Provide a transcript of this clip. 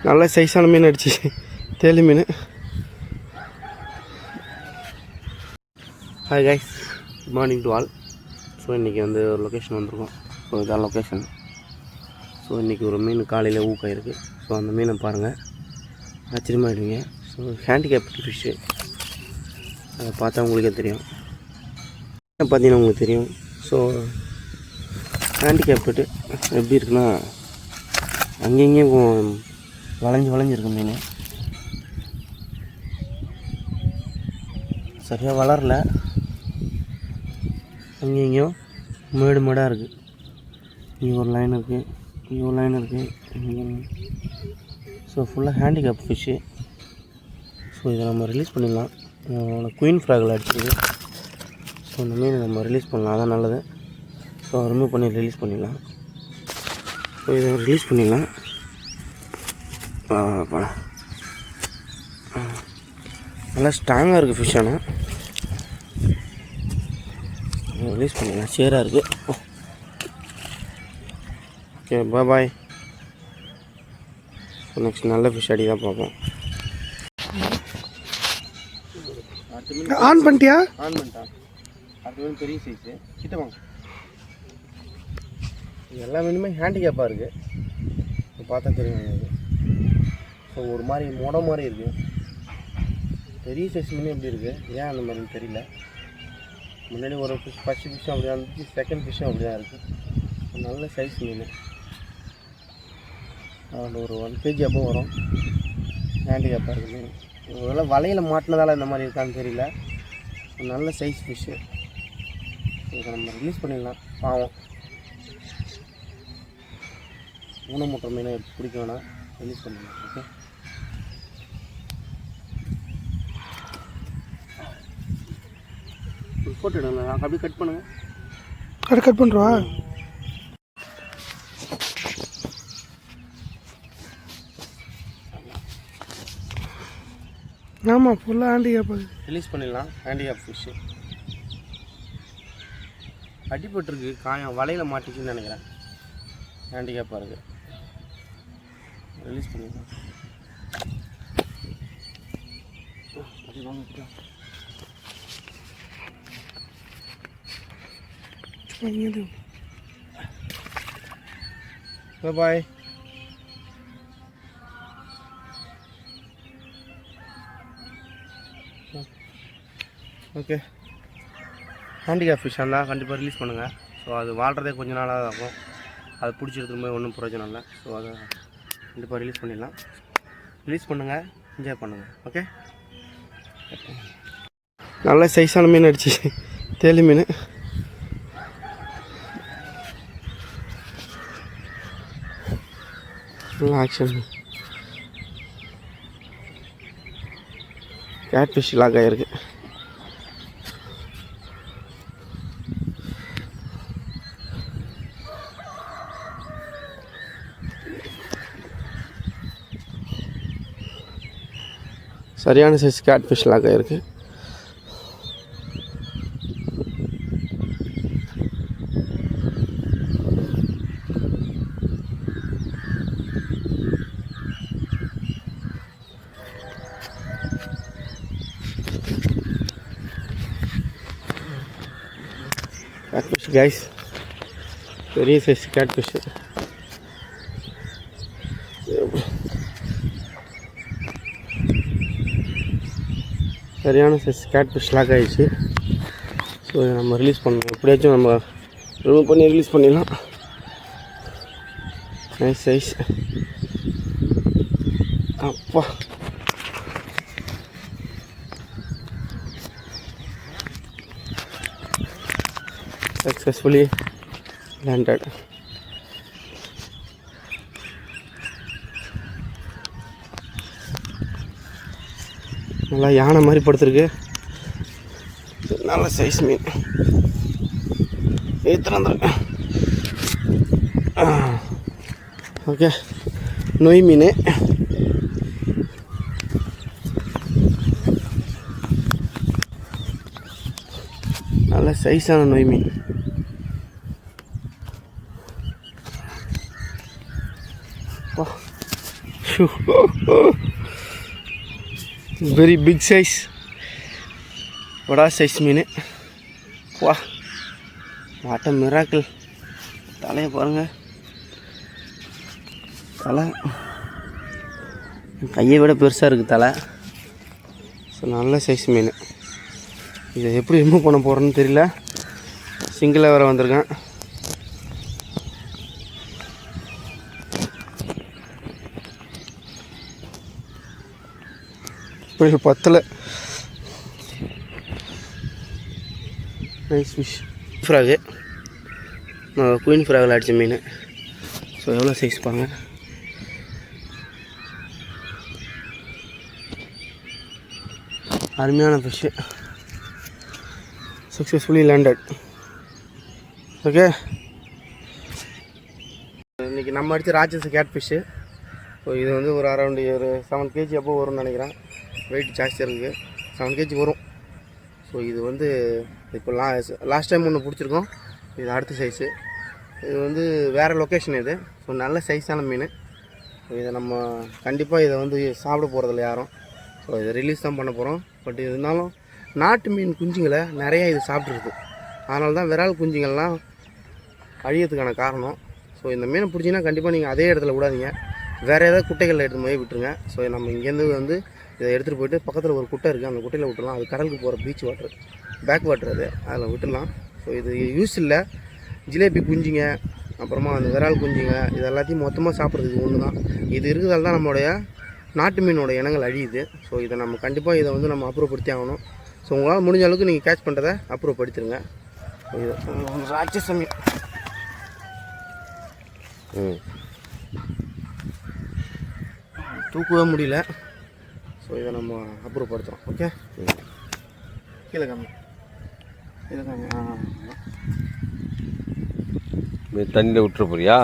நல்ல சைஸான மீன் அடிச்சு, தேலி மீன். Hi guys, good morning to all. So இன்றைக்கி வந்து ஒரு லொக்கேஷன் வந்திருக்கோம். ஸோ இதான் லொக்கேஷன். ஸோ இன்றைக்கி ஒரு மீன் காலையில் ஊக்காயிருக்கு. ஸோ அந்த மீனை பாருங்கள், ஆச்சரியமாகிடுவீங்க. ஸோ ஹேண்டிகேப்ட் ஃபிஷ்ஷு, அதை பார்த்தா உங்களுக்கே தெரியும். பார்த்தீங்கன்னா உங்களுக்கு தெரியும். ஸோ ஹேண்டிகேப்டு எப்படி இருக்குன்னா, அங்கேயும் வளைஞ்சிருக்கு மீன். சரியாக வளரல, அங்கேயும் மேடாக இருக்குது. இங்கே ஒரு லைன் இருக்குது, இங்கே ஒரு லைன் இருக்குது, இங்கே. ஸோ ஃபுல்லாக ஹேண்டிகேப் ஃபிஷ்ஷு. ஸோ இதை நம்ம ரிலீஸ் பண்ணிடலாம். குயின் ஃப்ராகில் அடிச்சிருக்கு. ஸோ இந்த மீன் நம்ம ரிலீஸ் பண்ணலாம், அதான் நல்லது. ஸோ ரிமூவ் பண்ணி ரிலீஸ் பண்ணிடலாம். ஸோ இதை ரிலீஸ் பண்ணிடலாம். நல்லா ஸ்ட்ராங்காக இருக்குது ஃபிஷ். ஆனால் ரிலீஸ் பண்ணிடலாம், சேராக இருக்குது. ஓகே, பாய். ஸோ நெக்ஸ்ட் நல்ல ஃபிஷ் அடி தான் பார்ப்போம். ஆன் பண்ணிட்டியா? ஆன் பண்ணிட்டான். அது வந்து பெரிய சைஸு. கிட்ட வாங்க. எல்லா மீனுமே ஹேண்டிகேப்பாக இருக்குது. இப்போ பார்த்தா தெரியும் எனக்கு. ஸோ ஒரு மாதிரி மாதிரி இருக்குது. பெரிய சைஸ் மீன் எப்படி இருக்குது, ஏன் அந்த மாதிரி தெரியல. முன்னாடி ஒரு ஃபிஷ், ஃபஸ்ட்டு ஃபிஷ்ஷும் அப்படி தான் இருந்துச்சு, செகண்ட் ஃபிஷ்ஷும் அப்படி தான் இருக்குது. நல்ல சைஸ் மீன். அதில் ஒரு 1 kg அப்போ வரும். ஹேண்டிகேப்பாக இருக்குது மீன். இதெல்லாம் வலையில் மாட்டினதால் இந்த மாதிரி இருக்கான்னு தெரியல. நல்ல சைஸ் ஃபிஷ்ஷு. இதை நம்ம ரிலீஸ் பண்ணிடலாம். பாவம், ஊனமுட்டுற மீனை பிடிக்க வேணாம், ரிலீஸ் பண்ணிடலாம். ஓகே, ஃபோட்டோ எடுங்க. அப்படியே கட் பண்ணுங்கள். கட் பண்ணுறவா? ஆமாம், ஃபுல்லாக ஹேண்டிகேப். ரிலீஸ் பண்ணிடலாம். ஹேண்டிகேப் ஃபிஷ்ஷு அடிபட்டுருக்கு, காயம் வலையில் மாட்டிச்சுன்னு நினைக்கிறேன். ஹேண்டிகேப்பாக இருக்குது. ரிலீஸ் பண்ணிடலாம். பாய். ஓகே, ஹேண்டிகேப் ஃபிஷ் இருந்தால் கண்டிப்பாக ரிலீஸ் பண்ணுங்கள். ஸோ அது வாழ்கிறதே கொஞ்சம் நாளாக தான் இருக்கும். அதை பிடிச்சி எடுத்துகிட்டு போய் ஒன்றும் பிரயோஜனம் இல்லை. ஸோ அதை கண்டிப்பாக ரிலீஸ் பண்ணிடலாம். ரிலீஸ் பண்ணுங்கள், என்ஜாய் பண்ணுங்கள். ஓகே, நல்ல சைஸான மீன் அடிச்சு, தேலி மீன். நல்லா ஆக்ஷன். கேட் ஃபிஷ் லாக் ஆகிருக்கு. சரியான சைஸ் கேட் ஃபிஷ் லாக் ஆகிருக்கு. கேட் ஃபிஷ் கைஸ், பெரிய சைஸ் கேட் ஃபிஷ். சரியான சைஸ் கேட் ஃபிஷ் லாக் ஆகிடுச்சு. ஸோ இதை நம்ம ரிலீஸ் பண்ணணும். எப்படியாச்சும் நம்ம ரிமூவ் பண்ணி ரிலீஸ் பண்ணிடலாம். Nice size. அப்பா, successfully landed. நல்லா யானை மாதிரி படுத்துருக்கு. நல்ல சைஸ் மீன். ஏற்றுறேன். ஓகே, நொய் மீன். நல்ல சைஸான நொய் மீன். வெரி பிக் சைஸ் வடா சைஸ் மீன். வா வாட்ட மிராக்கிள். தலையை பாருங்கள், தலை கையை விட பெருசாக இருக்குது தலை. ஸோ நல்ல சைஸ் மீன். இதை எப்படி ரிமூவ் பண்ண போகிறேன்னு தெரியல. சிங்கிளாக வேறு வந்திருக்கேன். இப்படி பத்தலை. Nice fish. Frock, queen fragile அடித்த மீன். ஸோ எவ்வளோ சைஸ் பாருங்க. அருமையான ஃபிஷ்ஷு. Successfully landed. ஓகே, இன்றைக்கி நம்ம அடித்த ராட்சஸ் கேட் ஃபிஷ்ஷு. ஸோ இது வந்து ஒரு அரௌண்டு ஒரு 7 kg அப்போ வரும்னு நினைக்கிறேன். வெயிட் ஜாஸ்தியாக இருக்குது, 7 kg வரும். ஸோ இது வந்து இப்போ லாஸ்ட் டைம் ஒன்று பிடிச்சிருக்கோம். இது அடுத்த சைஸு. இது வந்து வேறு லொக்கேஷன் இது. ஸோ நல்ல சைஸான மீன். ஸோ இதை நம்ம கண்டிப்பாக இதை வந்து சாப்பிட போகிறதில்ல யாரும். ஸோ இதை ரிலீஸ் தான் பண்ண போகிறோம். பட் இருந்தாலும் நாட்டு மீன் குஞ்சுங்களை நிறையா இது சாப்பிட்ருக்கு. அதனால தான் விரால் குஞ்சுங்கள்லாம் அழியறதுக்கான காரணம். ஸோ இந்த மீனை பிடிச்சிங்கன்னா கண்டிப்பாக நீங்கள் அதே இடத்துல விடாதீங்க, வேறு ஏதாவது குட்டைகளில் எடுத்து போய் விட்டுருங்க. ஸோ நம்ம இங்கேருந்து வந்து இதை எடுத்துகிட்டு போய்ட்டு பக்கத்தில் ஒரு குட்டை இருக்குது, அந்த குட்டையில் விட்டுடலாம். அது கடலுக்கு போகிற பீச் வாட்டர், பேக் வாட்டர், அது அதில் விட்டுடலாம். ஸோ இது யூஸ் இல்லை. ஜிலேபி குஞ்சுங்க, அப்புறமா அந்த விரால் குஞ்சுங்க, இது எல்லாத்தையும் மொத்தமாக சாப்பிட்றதுக்கு ஒன்று தான். இது இருக்கிறதால தான் நம்மளுடைய நாட்டு மீனோட இனங்கள் அழியுது. ஸோ இதை நம்ம கண்டிப்பாக இதை வந்து நம்ம அப்புறப்படுத்தி ஆகணும். ஸோ உங்களால் முடிஞ்ச அளவுக்கு நீங்கள் கேட்ச் பண்ணுறதை அப்புறப்படுத்திடுங்க. இது ராட்சச மீன். தூக்கவே முடியல. ஸோ இதை நம்ம அப்புறப்படுத்துகிறோம். ஓகே, கீழே காமி, கீழே காமி. தண்ணியில் விட்டுற போறியா?